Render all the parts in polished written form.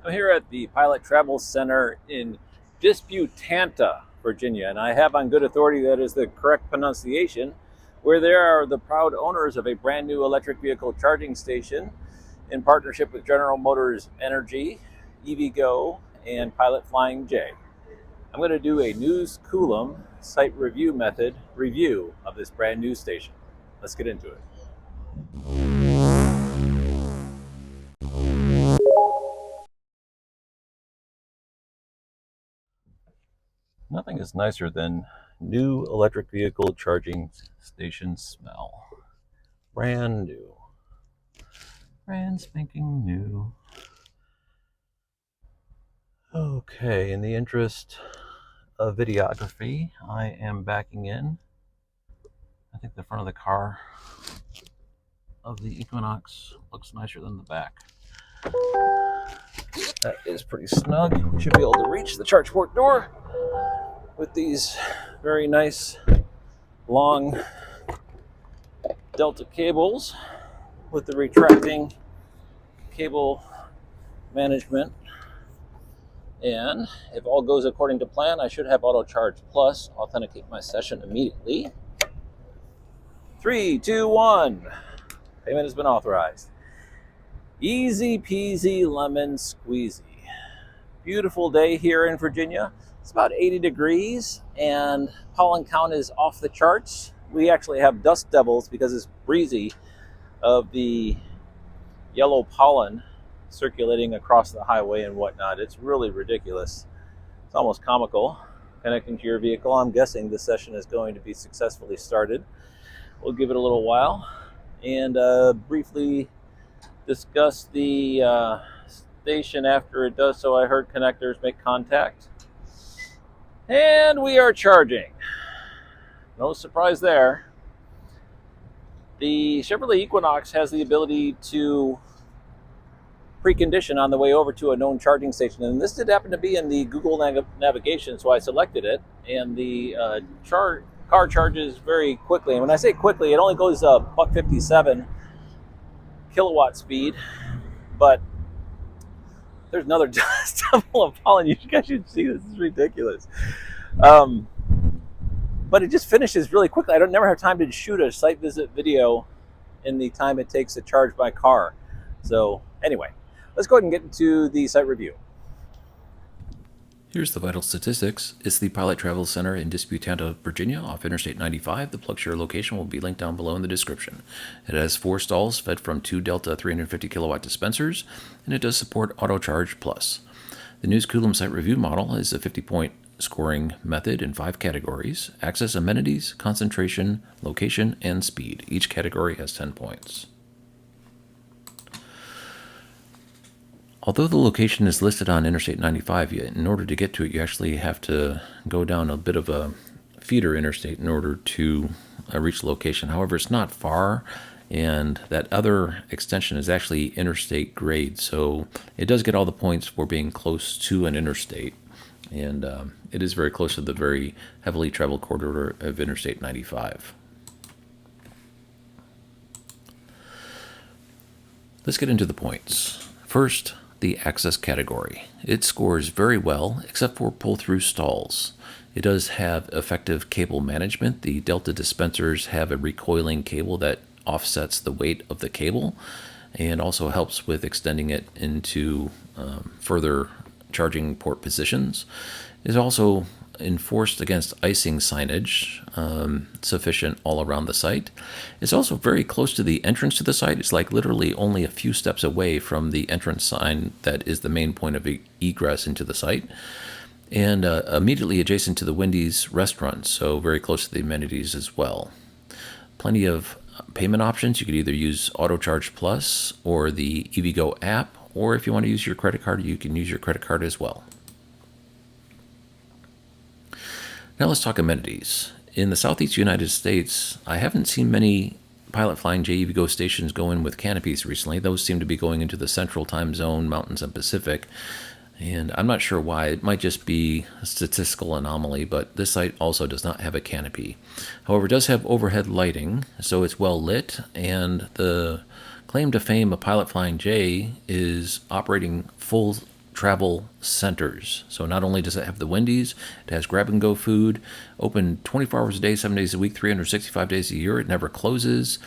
I'm here at the Pilot Travel Center in Disputanta, Virginia, and I have on good authority that is the correct pronunciation, where there are the proud owners of a brand new electric vehicle charging station in partnership with General Motors Energy, EVgo, and Pilot Flying J. I'm going to do a News Coulomb site review method review of this brand new station. Let's get into it. Nothing is nicer than new electric vehicle charging station smell. Brand new. Brand spanking new. Okay, in the interest of videography, I am backing in. I think the front of the car of the Equinox looks nicer than the back. That is pretty snug. We should be able to reach the charge port door with these very nice long Delta cables with the retracting cable management. And if all goes according to plan, I should have Auto Charge Plus authenticate my session immediately. 3, 2, 1. Payment has been authorized. Easy peasy lemon squeezy. Beautiful day here in Virginia. It's about 80 degrees and pollen count is off the charts. We actually have dust devils because it's breezy of the yellow pollen circulating across the highway and whatnot. It's really ridiculous. It's almost comical. Connecting to your vehicle, I'm guessing this session is going to be successfully started. We'll give it a little while and briefly discuss the station after it does so. I heard connectors make contact. And we are charging. No surprise there. The Chevrolet Equinox has the ability to precondition on the way over to a known charging station, and this did happen to be in the Google navigation, so I selected it, and the car charges very quickly. And when I say quickly, it only goes $157 kilowatt speed, but there's another dust devil of pollen. You guys should see this. This is ridiculous. But it just finishes really quickly. I don't never have time to shoot a site visit video in the time it takes to charge my car. So anyway, let's go ahead and get into the site review. Here's the vital statistics. It's the Pilot Travel Center in Disputanta, Virginia, off Interstate 95. The PlugShare location will be linked down below in the description. It has 4 stalls fed from 2 Delta 350 kilowatt dispensers, and it does support Auto Charge Plus. The News Coulomb site review model is a 50-point scoring method in 5 categories: access, amenities, concentration, location, and speed. Each category has 10 points. Although the location is listed on Interstate 95, in order to get to it, you actually have to go down a bit of a feeder interstate in order to reach the location. However, it's not far, and that other extension is actually interstate grade, so it does get all the points for being close to an interstate, and it is very close to the very heavily traveled corridor of Interstate 95. Let's get into the points. First, the access category. It scores very well, except for pull-through stalls. It does have effective cable management. The Delta dispensers have a recoiling cable that offsets the weight of the cable and also helps with extending it into further charging port positions. It's also enforced against icing signage, sufficient all around the site. It's also very close to the entrance to the site. It's like literally only a few steps away from the entrance sign that is the main point of egress into the site, and immediately adjacent to the Wendy's restaurant, so very close to the amenities as well. Plenty of payment options. You could either use Auto Charge Plus or the EVgo app, or if you want to use your credit card, you can use your credit card as well. Now let's talk amenities. In the southeast United States, I haven't seen many Pilot Flying J EVgo stations go in with canopies recently. Those seem to be going into the central time zone, mountains, and Pacific. And I'm not sure why. It might just be a statistical anomaly, but this site also does not have a canopy. However, it does have overhead lighting, so it's well lit, and the claim to fame of Pilot Flying J is operating full travel centers. So not only does it have the Wendy's, it has grab-and-go food, open 24 hours a day, 7 days a week, 365 days a year. It never closes,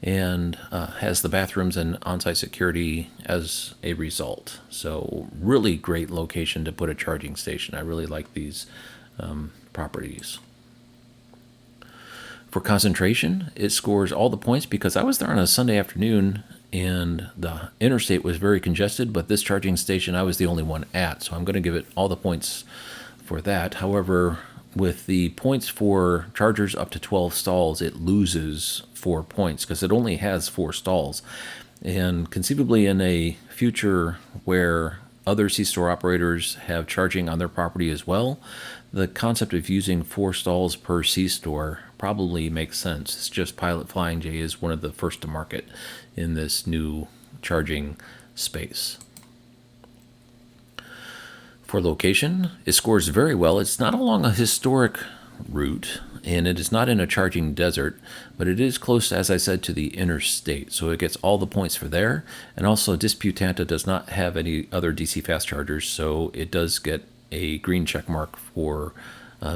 and has the bathrooms and on-site security as a result. So really great location to put a charging station. I really like these properties. For concentration, it scores all the points because I was there on a Sunday afternoon and the interstate was very congested, but this charging station I was the only one at, so I'm going to give it all the points for that. However, with the points for chargers up to 12 stalls, it loses 4 points because it only has 4 stalls. And conceivably in a future where other C-store operators have charging on their property as well, the concept of using 4 stalls per C-store probably makes sense. It's just Pilot Flying J is one of the first to market in this new charging space. For location, it scores very well. It's not along a historic route, and it is not in a charging desert, but it is close, as I said, to the interstate, so it gets all the points for there. And also, Disputanta does not have any other DC fast chargers, so it does get a green check mark for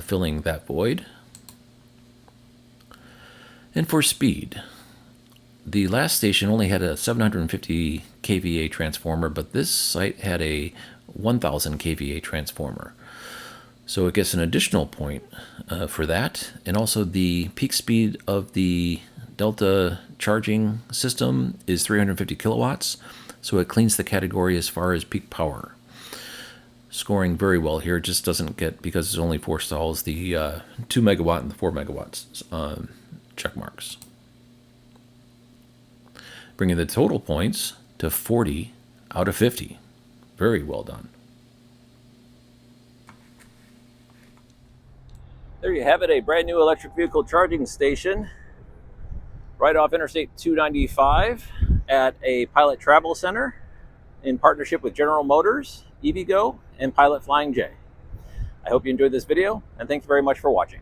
filling that void. And for speed, the last station only had a 750 kVA transformer, but this site had a 1000 kVA transformer. So it gets an additional point for that. And also the peak speed of the Delta charging system is 350 kilowatts. So it cleans the category as far as peak power. Scoring very well here. It just doesn't get, because it's only 4 stalls, the 2 megawatt and the 4 megawatts check marks. Bringing the total points to 40 out of 50. Very well done. There you have it, a brand new electric vehicle charging station right off Interstate 295 at a Pilot Travel Center in partnership with General Motors, EVgo, and Pilot Flying J. I hope you enjoyed this video, and thanks very much for watching.